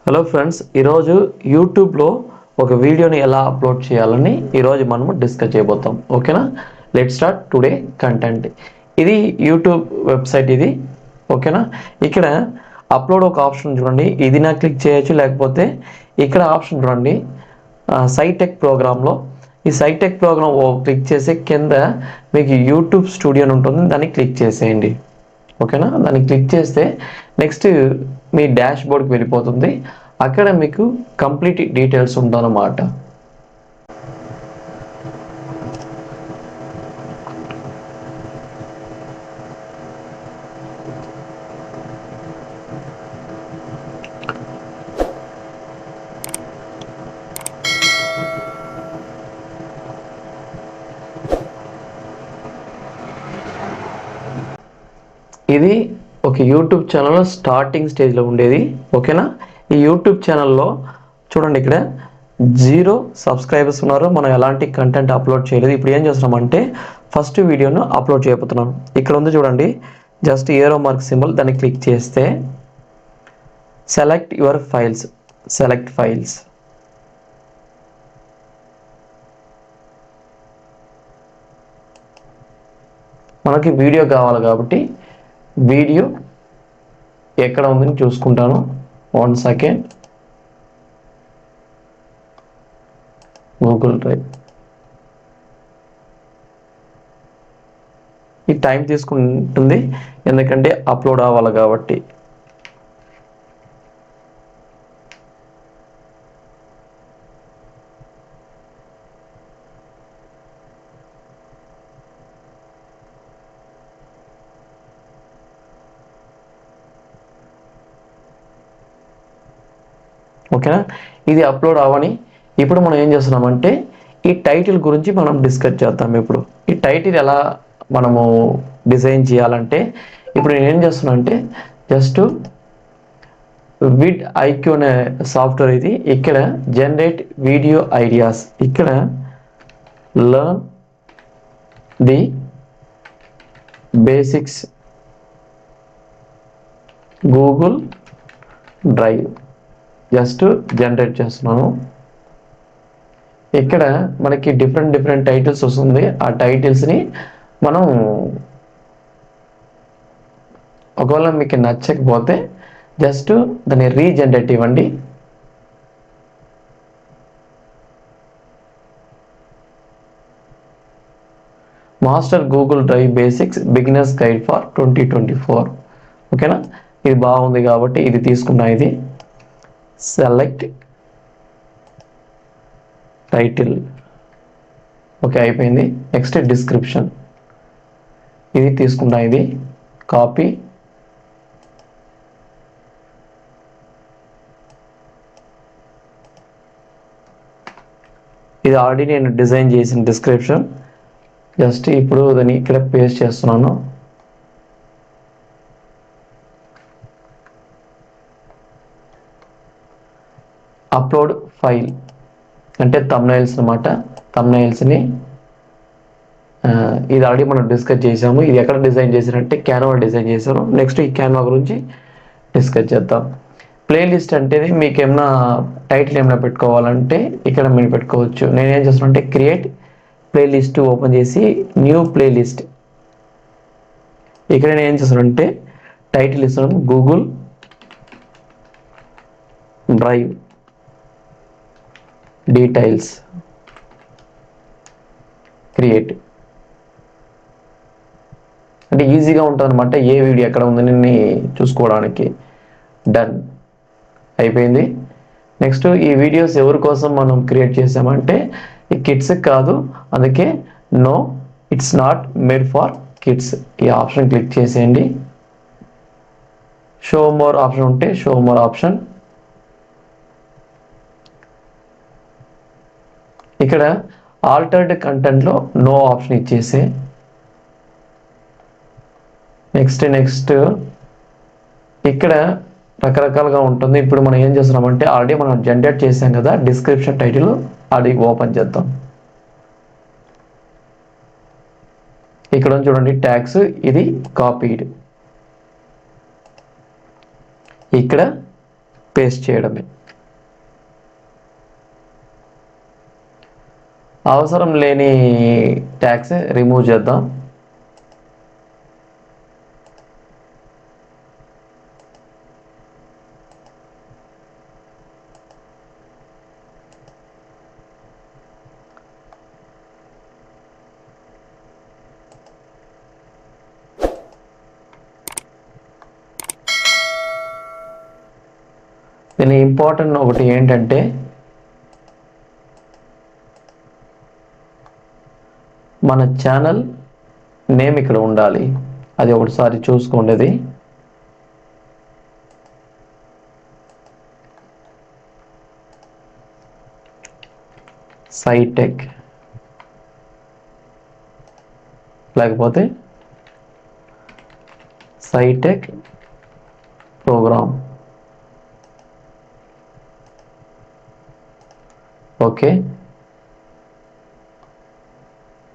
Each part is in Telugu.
హలో ఫ్రెండ్స్, ఈరోజు యూట్యూబ్లో ఒక వీడియోని ఎలా అప్లోడ్ చేయాలని ఈరోజు మనము డిస్కస్ చేయబోతాం. ఓకేనా? Let start today content. ఇది యూట్యూబ్ వెబ్సైట్ ఇది. ఓకేనా? ఇక్కడ అప్లోడ్ ఒక ఆప్షన్ చూడండి, ఇది నా క్లిక్ చేయొచ్చు, లేకపోతే ఇక్కడ ఆప్షన్ చూడండి సైటెక్ ప్రోగ్రాంలో. ఈ సైటెక్ ప్రోగ్రామ్ క్లిక్ చేసి కింద మీకు యూట్యూబ్ స్టూడియో ఉంటుంది, దాన్ని క్లిక్ చేసేయండి. ఓకేనా? దాన్ని క్లిక్ చేస్తే నెక్స్ట్ మీ డాష్ బోర్డ్కి వెళ్ళిపోతుంది. అక్కడ మీకు కంప్లీట్ డీటెయిల్స్ ఉందన్నమాట. ఇది ఒక యూట్యూబ్ ఛానల్లో స్టార్టింగ్ స్టేజ్లో ఉండేది. ఓకేనా? ఈ యూట్యూబ్ ఛానల్లో చూడండి, ఇక్కడ 0 సబ్స్క్రైబర్స్ ఉన్నారు. మనం ఎలాంటి కంటెంట్ అప్లోడ్ చేయలేదు. ఇప్పుడు ఏం చేస్తున్నామంటే ఫస్ట్ వీడియోను అప్లోడ్ చేయబోతున్నాం. ఇక్కడ ఉంది చూడండి, జస్ట్ ఏరో మార్క్ సింబల్, దాన్ని క్లిక్ చేస్తే select your files, select files. మనకి వీడియో కావాలి కాబట్టి వీడియో ఎక్కడ ఉందని చూసుకుంటాను. 1 సెకండ్. Google drive. ఈ టైం తీసుకుంటుంది, ఎందుకంటే అప్లోడ్ అవ్వాలి కాబట్టి. ఓకేనా? ఇది అప్లోడ్ అవ్వని ఇప్పుడు మనం ఏం చేస్తున్నామంటే ఈ టైటిల్ గురించి మనం డిస్కస్ చేద్దాం. ఇప్పుడు ఈ టైటిల్ ఎలా మనము డిజైన్ చేయాలంటే ఇప్పుడు నేను ఏం చేస్తున్నా అంటే జస్ట్ విడ్ ఐక్యూ అనే సాఫ్ట్వేర్ ఇది. ఇక్కడ జనరేట్ వీడియో ఐడియాస్, ఇక్కడ learn the basics Google drive just generate చేస్తున్నాను. ఇక్కడ మనకి డిఫరెంట్ టైటిల్స్ వస్తుంది. ఆ టైటిల్స్ని మనం ఒకవేళ మీకు నచ్చకపోతే జస్ట్ దాన్ని రీజనరేట్ ఇవ్వండి. Master Google drive basics beginners guide for 2024. ఓకేనా? ఇది బాగుంది కాబట్టి ఇది తీసుకున్నా. ఇది సెలెక్ట్ టైటిల్. ఓకే, అయిపోయింది. నెక్స్ట్ డిస్క్రిప్షన్, ఇది తీసుకున్నా. ఇది కాపీ, ఇది ఆల్రెడీ నేను డిజైన్ చేసిన డిస్క్రిప్షన్. జస్ట్ ఇప్పుడు దాన్ని ఇక్కడ పేస్ట్ చేస్తున్నాను. అప్లోడ్ ఫైల్ అంటే థంబ్నెయిల్స్ అన్నమాట. థంబ్నెయిల్స్ని ఇది ఆల్రెడీ మనం డిస్కస్ చేసాము. ఇది ఎక్కడ డిజైన్ చేశారంటే క్యాన్వా డిజైన్ చేశారు. నెక్స్ట్ ఈ క్యాన్వా గురించి డిస్కస్ చేద్దాం. ప్లేలిస్ట్ అంటే మీకు ఏమైనా టైటిల్ ఏమైనా పెట్టుకోవాలంటే ఇక్కడ మీరు పెట్టుకోవచ్చు. నేనేం చేస్తున్నా అంటే క్రియేట్ ప్లేలిస్ట్ ఓపెన్ చేసి న్యూ ప్లేలిస్ట్. ఇక్కడ నేను ఏం చేస్తానంటే టైటిల్ ఇస్తున్నాను గూగుల్ డ్రైవ్ డీటెయిల్స్, క్రియేట్. అంటే ఈజీగా ఉంటుంది అనమాట, ఏ వీడియో ఎక్కడ ఉందని చూసుకోవడానికి. డన్, అయిపోయింది. నెక్స్ట్ ఈ వీడియోస్ ఎవరి కోసం మనం క్రియేట్ చేసామంటే ఈ కిడ్స్కి కాదు, అందుకే no it's not made for kids. ఈ ఆప్షన్ క్లిక్ చేసేయండి. షో మోర్ ఆప్షన్ ఉంటే షో మోర్ ఆప్షన్. ఇక్కడ ఆల్టర్డ్ కంటెంట్లో నో ఆప్షన్ ఇచ్చేసి నెక్స్ట్ ఇక్కడ రకరకాలుగా ఉంటుంది. ఇప్పుడు మనం ఏం చేస్తున్నామంటే ఆల్రెడీ మనం జనరేట్ చేసాం కదా డిస్క్రిప్షన్ టైటిల్, అది ఓపెన్ చేద్దాం. ఇక్కడ చూడండి ట్యాగ్స్, ఇది కాపీడ్, ఇక్కడ పేస్ట్ చేయడమే. అవసరం లేని ట్యాగ్స్ రిమూవ్ చేద్దాం. దీని ఇంపార్టెంట్ ఒకటి ఏంటంటే మన ఛానల్ నేమ్ ఇక్కడ ఉండాలి. అది ఒకటిసారి చూసుకోండి. సైటెక్ లేకపోతే సైటెక్ ప్రోగ్రామ్. ఓకే,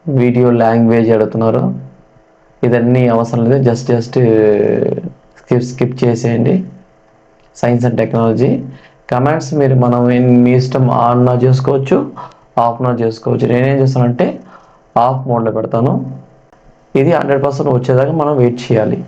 వీడియో లాంగ్వేజ్ అడుగుతున్నారు. ఇదన్నీ అవసరం లేదు, జస్ట్ స్కిప్ చేసేయండి. సైన్స్ అండ్ టెక్నాలజీ కమాండ్స్ మీ ఇష్టం ఆన్ చేసుకోవచ్చు, ఆఫ్ చేసుకోవచ్చు. నేనేం చేస్తానంటే ఆఫ్ మోడ్లో పెడతాను. ఇది 100% వచ్చేదాకా మనం వెయిట్ చేయాలి.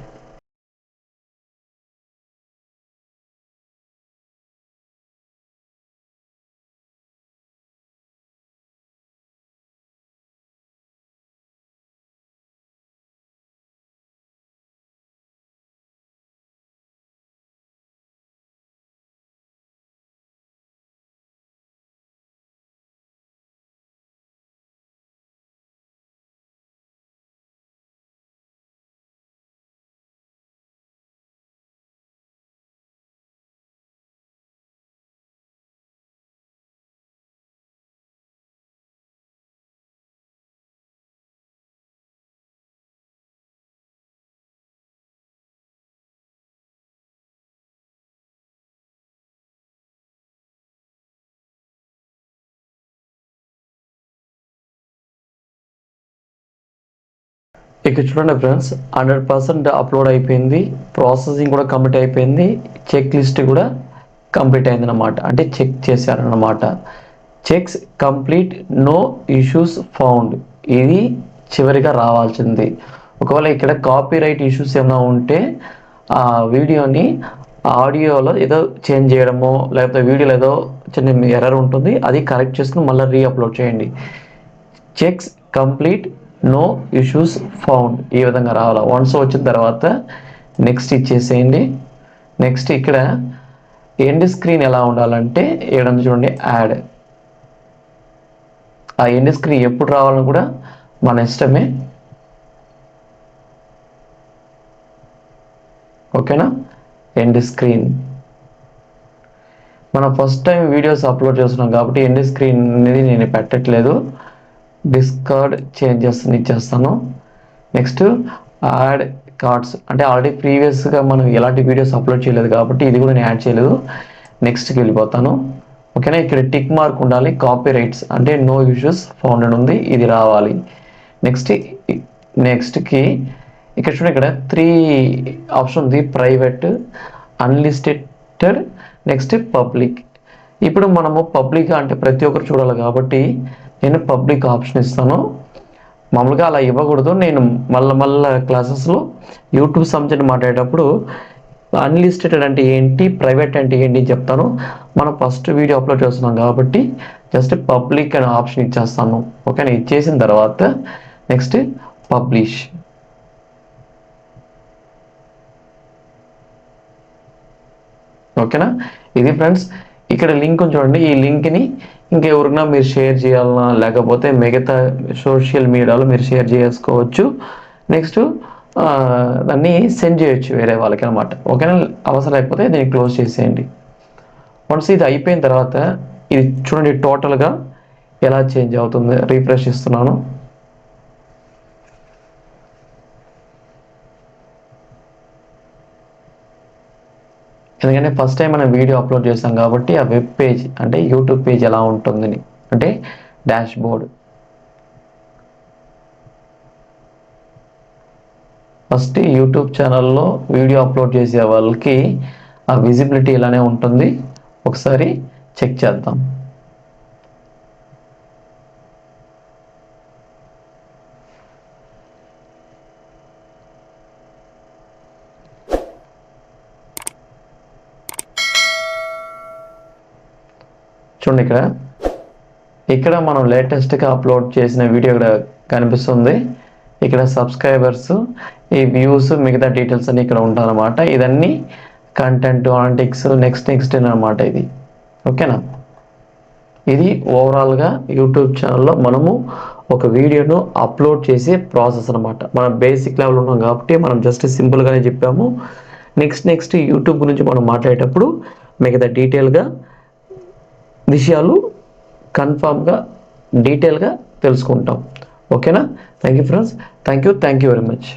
ఇక్కడ చూడండి ఫ్రెండ్స్, 100% అప్లోడ్ అయిపోయింది. ప్రాసెసింగ్ కూడా కంప్లీట్ అయిపోయింది. చెక్ లిస్ట్ కూడా కంప్లీట్ అయింది అన్నమాట, అంటే చెక్ చేశారన్నమాట. Checks complete, no issues found, ఇది చివరిగా రావాల్సింది. ఒకవేళ ఇక్కడ కాపీరైట్ ఇష్యూస్ ఏమైనా ఉంటే ఆ వీడియోని ఆడియోలో ఏదో చేంజ్ చేయడమో లేకపోతే వీడియోలో ఏదో చిన్న ఎర్రర్ ఉంటుంది, అది కరెక్ట్ చేసుకుని మళ్ళీ రీఅప్లోడ్ చేయండి. Checks complete, no issues found, ఈ విధంగా రావాలి. వన్స్ వచ్చిన తర్వాత నెక్స్ట్ ఇచ్చేసేయండి. నెక్స్ట్ ఇక్కడ ఎండ్ స్క్రీన్ ఎలా ఉండాలంటే ఏడంతా చూడండి, యాడ్. ఆ ఎండ్ స్క్రీన్ ఎప్పుడు రావాలని కూడా మన ఇష్టమే. ఓకేనా, ఎండ్ స్క్రీన్. మనం ఫస్ట్ టైం వీడియోస్ అప్లోడ్ చేస్తున్నాం కాబట్టి ఎండ్ స్క్రీన్ అనేది నేను పెట్టట్లేదు. డిస్కార్డ్ చేంజెస్ ఇచ్చేస్తాను. నెక్స్ట్ యాడ్ కార్డ్స్, అంటే ఆల్రెడీ ప్రీవియస్గా మనం ఎలాంటి వీడియోస్ అప్లోడ్ చేయలేదు కాబట్టి ఇది కూడా నేను యాడ్ చేయలేదు. నెక్స్ట్కి వెళ్ళిపోతాను. ఓకేనా, ఇక్కడ టిక్ మార్క్ ఉండాలి. కాపీ రైట్స్ అంటే నో ఇష్యూస్ ఫౌండ్ ఉంది, ఇది రావాలి. నెక్స్ట్కి ఇక్కడ చూడండి, ఇక్కడ 3 ఆప్షన్ ఉంది, ప్రైవేట్, అన్లిస్టెడ్, నెక్స్ట్ పబ్లిక్. ఇప్పుడు మనము పబ్లిక్ అంటే ప్రతి ఒక్కరు చూడాలి కాబట్టి నేను పబ్లిక్ ఆప్షన్ ఇస్తాను. మామూలుగా అలా ఇవ్వకూడదు. నేను మళ్ళీ క్లాసెస్లో యూట్యూబ్ సంబంధించి మాట్లాడేటప్పుడు అన్లిస్టెడ్ అంటే ఏంటి, ప్రైవేట్ అంటే ఏంటి చెప్తాను. మనం ఫస్ట్ వీడియో అప్లోడ్ చేస్తున్నాం కాబట్టి జస్ట్ పబ్లిక్ అనే ఆప్షన్ ఇచ్చేస్తాను. ఓకేనా, ఇచ్చేసిన తర్వాత నెక్స్ట్ పబ్లిష్. ఓకేనా, ఇది ఫ్రెండ్స్. ఇక్కడ లింక్ చూడండి, ఈ లింక్ని ఇంకెవరికైనా మీరు షేర్ చేయాలన్నా లేకపోతే మిగతా సోషల్ మీడియాలో మీరు షేర్ చేసుకోవచ్చు. నెక్స్ట్ దాన్ని సెండ్ చేయొచ్చు వేరే వాళ్ళకి అనమాట. ఓకేనా, అవసరం లేకపోతే దీన్ని క్లోజ్ చేసేయండి. వన్స్ ఇది అయిపోయిన తర్వాత ఇది చూడండి టోటల్గా ఎలా చేంజ్ అవుతుంది. రీఫ్రెష్ ఇస్తున్నాను. ఎందుకంటే ఫస్ట్ టైం మనం వీడియో అప్లోడ్ చేస్తాం కాబట్టి ఆ వెబ్ పేజ్ అంటే యూట్యూబ్ పేజ్ ఎలా ఉంటుందని, అంటే డాష్ బోర్డ్. ఫస్ట్ యూట్యూబ్ ఛానల్లో వీడియో అప్లోడ్ చేసే వాళ్ళకి ఆ విజిబిలిటీ ఇలానే ఉంటుంది. ఒకసారి చెక్ చేద్దాం. చూడండి ఇక్కడ మనం లేటెస్ట్గా అప్లోడ్ చేసిన వీడియో ఇక్కడ కనిపిస్తుంది. ఇక్కడ సబ్స్క్రైబర్స్, ఈ వ్యూస్, మిగతా డీటెయిల్స్ అన్నీ ఇక్కడ ఉంటాయన్నమాట. ఇదన్నీ కంటెంట్, అనలిటిక్స్, నెక్స్ట్ అనమాట ఇది. ఓకేనా, ఇది ఓవరాల్గా యూట్యూబ్ ఛానల్లో మనము ఒక వీడియోను అప్లోడ్ చేసే ప్రాసెస్ అనమాట. మనం బేసిక్ లెవెల్ ఉన్నాం కాబట్టి మనం జస్ట్ సింపుల్గానే చెప్పాము. నెక్స్ట్ యూట్యూబ్ గురించి మనం మాట్లాడేటప్పుడు మిగతా డీటెయిల్గా విషయాలు కన్ఫామ్గా డీటెయిల్గా తెలుసుకుంటాం. ఓకేనా, thank you friends, thank you very much.